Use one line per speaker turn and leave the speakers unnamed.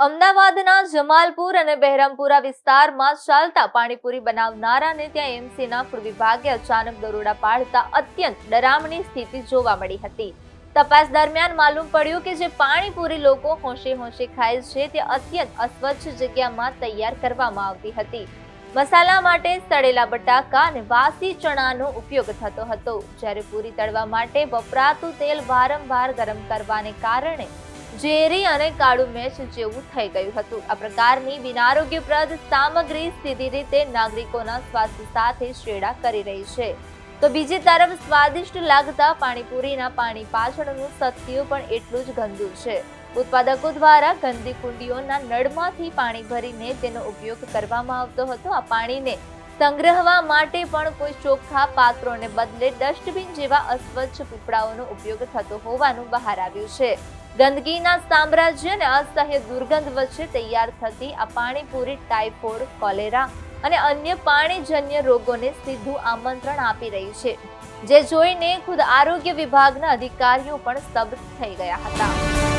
અમદાવાદના જમાલપુર અને બહેરામપુરા વિસ્તારમાં ચાલતા પાણીપુરી બનાવનારાને ત્યાં એમસીના ફૂડ વિભાગે અચાનક દરોડા પાડતા અત્યંત ડરામણી સ્થિતિ જોવા મળી હતી. તપાસ દરમિયાન માલુમ પડ્યું કે જે પાણીપુરી લોકો હોંશે હોંશે ખાય છે તે અત્યંત અસ્વચ્છ જગ્યામાં તૈયાર કરવામાં આવતી હતી. મસાલા માટે સડેલા બટાકા અને વાસી ચણાનો ઉપયોગ થતો હતો, જ્યારે પૂરી તળવા માટે વપરાતું તેલ વારંવાર ગરમ કરવાને કારણે ઝેરી અને કાળું મેચ જેવું થઈ ગયું હતું. આ પ્રકારની બિનઆરોગ્યપ્રદ સામગ્રી સીધી રીતે નાગરિકોના સ્વાસ્થ્ય સાથે છેડા કરી રહી છે. તો બીજી તરફ સ્વાદિષ્ટ લાગતા પાણીપુરીના પાણી પાછળનું સત્ય પણ એટલું જ ગંદુ છે. ઉત્પાદકો દ્વારા ગંદી કુંડીઓના નળમાંથી પાણી ભરીને તેનો ઉપયોગ કરવામાં આવતો હતો. આ પાણીને સંગ્રહવા માટે પણ કોઈ ચોખ્ખા પાત્રોને બદલે ડસ્ટબિન જેવા અસ્વચ્છ પીપળાઓનો ઉપયોગ થતો હોવાનું બહાર આવ્યું છે. ગંદકીના સામ્રાજ્ય અને અસહ્ય દુર્ગંધ વચ્ચે તૈયાર થતી આ પાણીપુરી ટાઇફોઇડ, કોલેરા અને અન્ય પાણીજન્ય રોગોને સીધું આમંત્રણ આપી રહી છે, જે જોઈને ખુદ આરોગ્ય વિભાગના અધિકારીઓ પણ સ્તબ્ધ થઈ ગયા હતા.